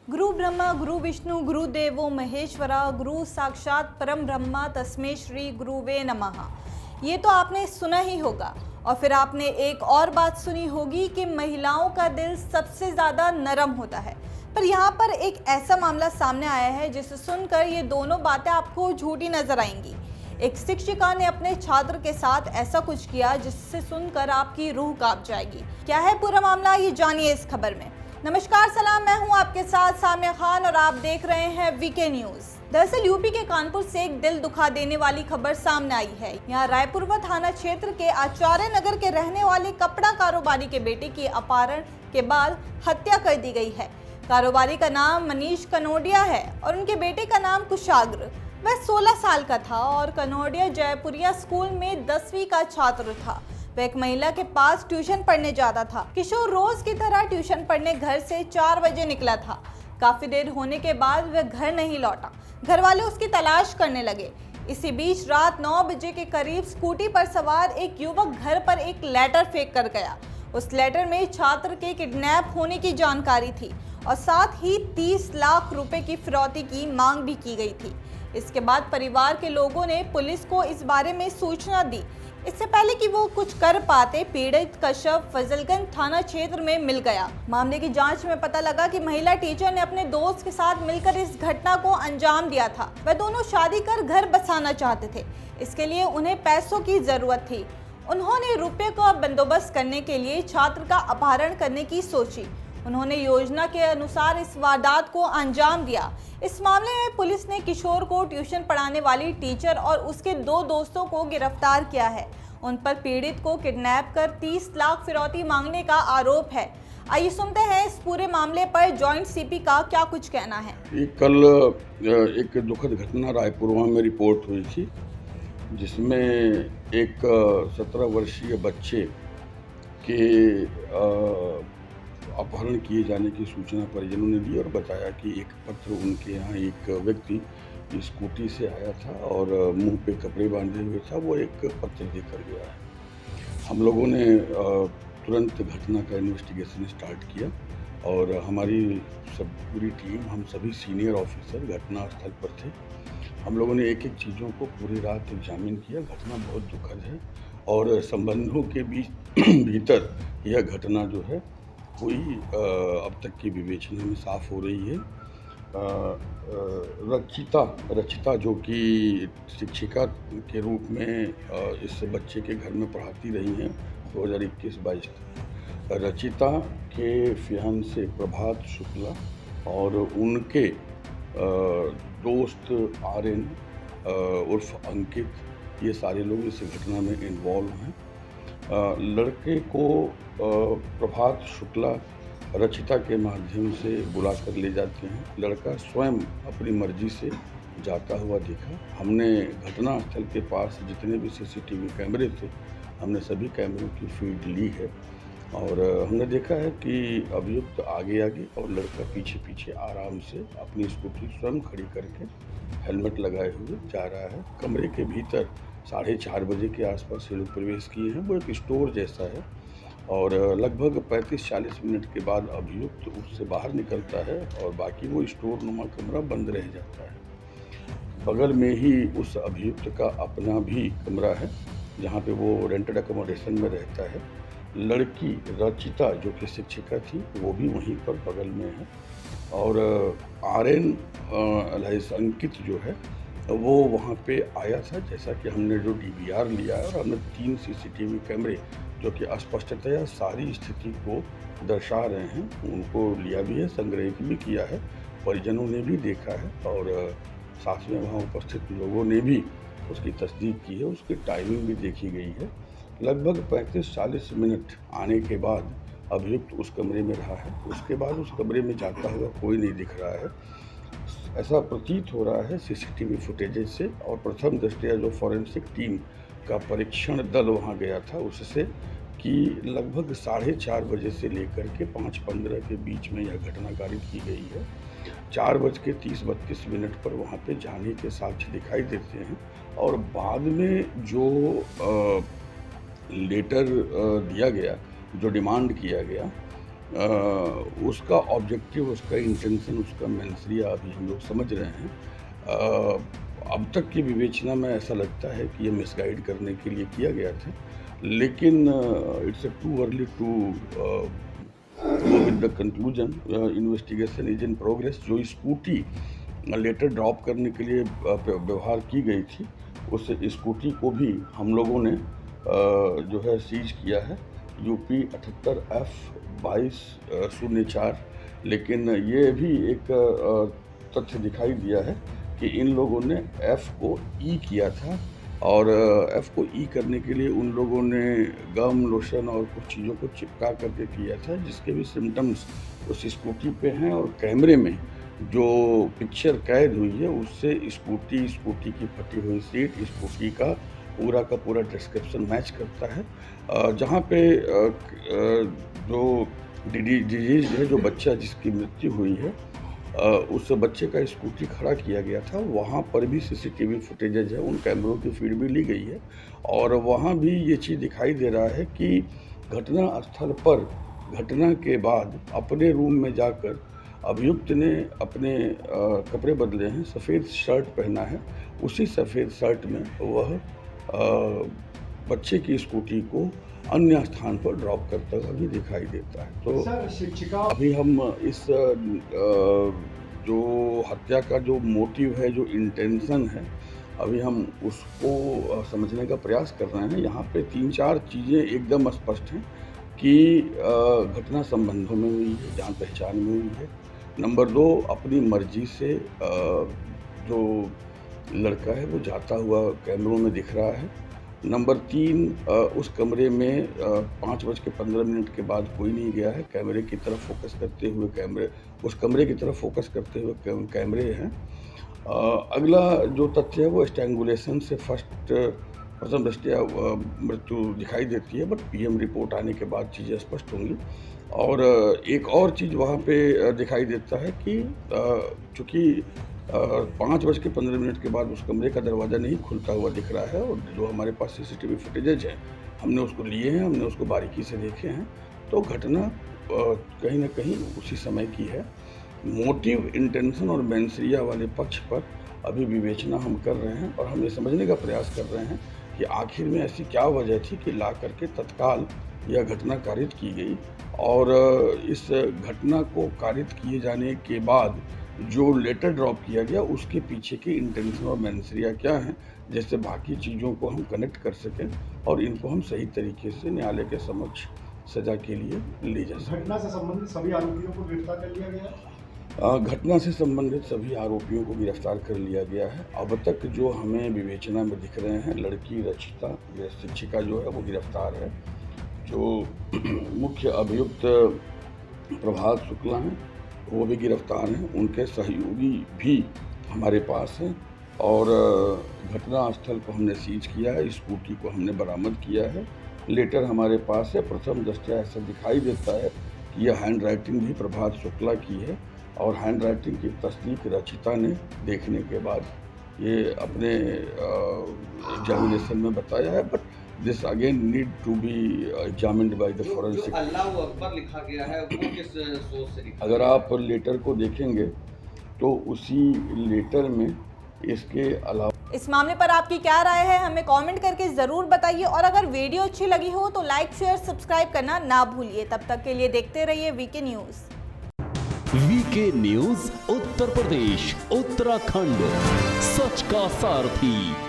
गुरु ब्रह्मा गुरु विष्णु गुरु देवो महेश्वरा गुरु साक्षात परम ब्रह्मा तस्मै श्री गुरुवे नमः। ये तो आपने सुना ही होगा। और फिर आपने एक और बात सुनी होगी कि महिलाओं का दिल सबसे ज़्यादा नरम होता है। पर यहाँ पर एक ऐसा मामला सामने आया है जिसे सुनकर ये दोनों बातें आपको झूठी नजर आएंगी। एक शिक्षिका ने अपने छात्र के साथ ऐसा कुछ किया जिससे सुनकर आपकी रूह कांप जाएगी। क्या है पूरा मामला, ये जानिए इस खबर में। नमस्कार, सलाम, मैं हूं आपके साथ सामिया खान और आप देख रहे हैं वीके न्यूज। दरअसल यूपी के कानपुर से एक दिल दुखा देने वाली खबर सामने आई है। यहाँ रायपुरवा थाना क्षेत्र के आचार्य नगर के रहने वाले कपड़ा कारोबारी के बेटे की अपहरण के बाद हत्या कर दी गई है। कारोबारी का नाम मनीष कनोडिया है और उनके बेटे का नाम कुशाग्र। वह 16 साल का था और कनोडिया जयपुरिया स्कूल में 10वीं का छात्र था। वह एक महिला के पास ट्यूशन पढ़ने जाता था। किशोर रोज की तरह ट्यूशन पढ़ने घर से 4 बजे निकला था। काफी देर होने के बाद वह घर नहीं लौटा। घर वाले उसकी तलाश करने लगे। इसी बीच रात 9 बजे के करीब स्कूटी पर सवार एक युवक घर पर एक लेटर फेंक कर गया। उस लेटर में छात्र के किडनैप होने की जानकारी थी और साथ ही 30 लाख रुपए की फिरौती की मांग भी की गई थी। इसके बाद परिवार के लोगों ने पुलिस को इस बारे में सूचना दी। इससे पहले कि वो कुछ कर पाते, पीड़ित का शव फजलगंज थाना क्षेत्र में मिल गया। मामले की जांच में पता लगा कि महिला टीचर ने अपने दोस्त के साथ मिलकर इस घटना को अंजाम दिया था। वह दोनों शादी कर घर बसाना चाहते थे। इसके लिए उन्हें पैसों की जरूरत थी। उन्होंने रुपये का बंदोबस्त करने के लिए छात्र का अपहरण करने की सोची। उन्होंने योजना के अनुसार इस वारदात को अंजाम दिया। इस मामले में पुलिस ने किशोर को ट्यूशन पढ़ाने वाली टीचर और उसके 2 दोस्तों को गिरफ्तार किया है। उन पर पीड़ित को किडनैप कर 30 लाख फिरौती मांगने का आरोप है। आइए सुनते हैं इस पूरे मामले पर जॉइंट सीपी का क्या कुछ कहना है। कल एक दुखद घटना रायपुरवा में रिपोर्ट हुई थी, जिसमें एक 17 वर्षीय बच्चे के अपहरण किए जाने की सूचना परिजनों ने दी और बताया कि एक पत्र उनके यहाँ एक व्यक्ति स्कूटी से आया था और मुंह पे कपड़े बांधे हुए था। वो एक पत्र देकर गया है। हम लोगों ने तुरंत घटना का इन्वेस्टिगेशन स्टार्ट किया और हमारी पूरी टीम, हम सभी सीनियर ऑफिसर घटनास्थल पर थे। हम लोगों ने एक एक चीज़ों को पूरी रात एग्जामिन किया। घटना बहुत दुखद है और संबंधों के भीतर यह घटना जो है कोई अब तक की विवेचना में साफ हो रही है। रचिता जो कि शिक्षिका के रूप में इस बच्चे के घर में पढ़ाती रही हैं 2021-22 तक। रचिता के फियांसे प्रभात शुक्ला और उनके दोस्त आर्यन उर्फ अंकित, ये सारे लोग इस घटना में इन्वॉल्व हैं। लड़के को प्रभात शुक्ला रचिता के माध्यम से बुलाकर ले जाते हैं। लड़का स्वयं अपनी मर्जी से जाता हुआ दिखा। हमने घटनास्थल के पास जितने भी सीसीटीवी कैमरे थे, हमने सभी कैमरों की फीड ली है और हमने देखा है कि अभियुक्त आगे और लड़का पीछे आराम से अपनी स्कूटी स्वयं खड़ी करके हेलमेट लगाए हुए जा रहा है। कमरे के भीतर 4:30 बजे के आसपास ये लोग प्रवेश किए हैं। वो एक स्टोर जैसा है और लगभग 35-40 मिनट के बाद अभियुक्त उससे बाहर निकलता है और बाकी वो स्टोर नुमा कमरा बंद रह जाता है। बगल में ही उस अभियुक्त का अपना भी कमरा है जहाँ पे वो रेंटेड अकोमोडेशन में रहता है। लड़की रचिता जो कि शिक्षिका थी वो भी वहीं पर बगल में है और आर्यन अंकित जो है वो वहाँ पे आया था। जैसा कि हमने जो DVR लिया है और हमने 3 सीसीटीवी कैमरे जो कि स्पष्टतया सारी स्थिति को दर्शा रहे हैं, उनको लिया भी है, संग्रह भी किया है। परिजनों ने भी देखा है और साथ में वहाँ उपस्थित लोगों ने भी उसकी तस्दीक की है। उसकी टाइमिंग भी देखी गई है। लगभग 35-40 मिनट आने के बाद अभियुक्त उस कमरे में रहा है। उसके बाद उस कमरे में जाता हुआ कोई नहीं दिख रहा है, ऐसा प्रतीत हो रहा है सीसीटीवी फुटेजेज से। और प्रथम दृष्टया जो फॉरेंसिक टीम का परीक्षण दल वहां गया था उससे कि लगभग 4:30 बजे से लेकर के 5:15 के बीच में यह घटना कारित की गई है। 4:30-32 पर वहां पे जाने के साक्ष्य दिखाई देते हैं और बाद में जो लेटर दिया गया, जो डिमांड किया गया, उसका ऑब्जेक्टिव, उसका इंटेंशन, उसका मेंसरिया अभी हम लोग समझ रहे हैं। अब तक की विवेचना में ऐसा लगता है कि ये मिसगाइड करने के लिए किया गया था, लेकिन it's too early to go with the conclusion. Investigation is in progress. जो स्कूटी लेटर ड्रॉप करने के लिए व्यवहार की गई थी, उस स्कूटी को भी हम लोगों ने जो है सीज किया है, यूपी 78F2204। लेकिन ये भी एक तथ्य दिखाई दिया है कि इन लोगों ने F को E किया था, और F को E करने के लिए उन लोगों ने गम, लोशन और कुछ चीज़ों को चिपका करके किया था, जिसके भी सिम्टम्स उस स्कूटी पे हैं। और कैमरे में जो पिक्चर कैद हुई है उससे स्कूटी की फटी हुई सीट, स्कूटी का पूरा डिस्क्रिप्शन मैच करता है। जहाँ पे जो डिजीज है, जो बच्चा जिसकी मृत्यु हुई है, उस बच्चे का स्कूटी खड़ा किया गया था, वहाँ पर भी सीसीटीवी फुटेजेज है, उन कैमरों की फीड भी ली गई है, और वहाँ भी ये चीज़ दिखाई दे रहा है कि घटना स्थल पर घटना के बाद अपने रूम में जाकर अभियुक्त ने अपने कपड़े बदले हैं, सफ़ेद शर्ट पहना है, उसी सफ़ेद शर्ट में वह बच्चे की स्कूटी को अन्य स्थान पर ड्रॉप करता हुआ भी दिखाई देता है। तो शिक्षिका अभी हम इस जो हत्या का जो मोटिव है, जो इंटेंशन है, अभी हम उसको समझने का प्रयास कर रहे हैं। यहाँ पे 3-4 चीज़ें एकदम स्पष्ट हैं कि घटना संबंधों में हुई है, जान पहचान में हुई है। नंबर 2, अपनी मर्जी से जो लड़का है वो जाता हुआ कैमरों में दिख रहा है। नंबर 3, उस कमरे में 5:15 के बाद कोई नहीं गया है। कैमरे की तरफ फोकस करते हुए उस कमरे की तरफ फोकस करते हुए कैमरे हैं। अगला जो तथ्य है वो स्ट्रैंगुलेशन से प्रथम दृष्टया मृत्यु दिखाई देती है, बट पीएम रिपोर्ट आने के बाद चीज़ें स्पष्ट होंगी। और एक और चीज़ वहाँ पे दिखाई देता है कि चूँकि 5:15 के बाद उस कमरे का दरवाज़ा नहीं खुलता हुआ दिख रहा है, और जो हमारे पास सीसीटीवी फुटेजेज हैं, हमने उसको लिए हैं, हमने उसको बारीकी से देखे हैं, तो घटना कहीं ना कहीं उसी समय की है। मोटिव, इंटेंशन और मेंसरिया वाले पक्ष पर अभी विवेचना हम कर रहे हैं, और हम ये समझने का प्रयास कर रहे हैं कि आखिर में ऐसी क्या वजह थी कि ला करके तत्काल यह घटना कारित की गई, और इस घटना को कारित किए जाने के बाद जो लेटर ड्रॉप किया गया उसके पीछे की इंटेंशन और मेंसरिया क्या है, जिससे बाकी चीज़ों को हम कनेक्ट कर सकें और इनको हम सही तरीके से न्यायालय के समक्ष सजा के लिए ले जा सकें। घटना से संबंधित सभी आरोपियों को गिरफ्तार कर लिया गया है। घटना से संबंधित सभी आरोपियों को गिरफ्तार कर लिया गया है। अब तक जो हमें विवेचना में दिख रहे हैं, लड़की रचिता, शिक्षिका जो है वो गिरफ्तार है। जो मुख्य अभियुक्त प्रभात शुक्ला हैं वो भी गिरफ्तार हैं। उनके सहयोगी भी हमारे पास हैं, और घटना स्थल को हमने सीज किया है, स्कूटी को हमने बरामद किया है। लेटर हमारे पास है। प्रथम दृष्टया ऐसा दिखाई देता है कि यह हैंड राइटिंग भी प्रभात शुक्ला की है, और हैंड राइटिंग की तस्दीक रचिता ने देखने के बाद ये अपने एग्जामिनेशन में बताया है, but this again need to be examined by the forensic. अल्लाहू अकबर लिखा गया है वो किस सोच से लिखा? अगर आप लेटर को देखेंगे तो उसी लेटर में इसके अलावा इस मामले पर आपकी क्या राय है, हमें कमेंट करके ज़रूर बताइए, और अगर वीडियो अच्छी लगी हो तो लाइक, शेयर, सब्सक्राइब करना ना भूलिए। तब तक के लिए देखते रहिए VK news. VK news Uttar Pradesh, Uttarakhand, सच का सारथी।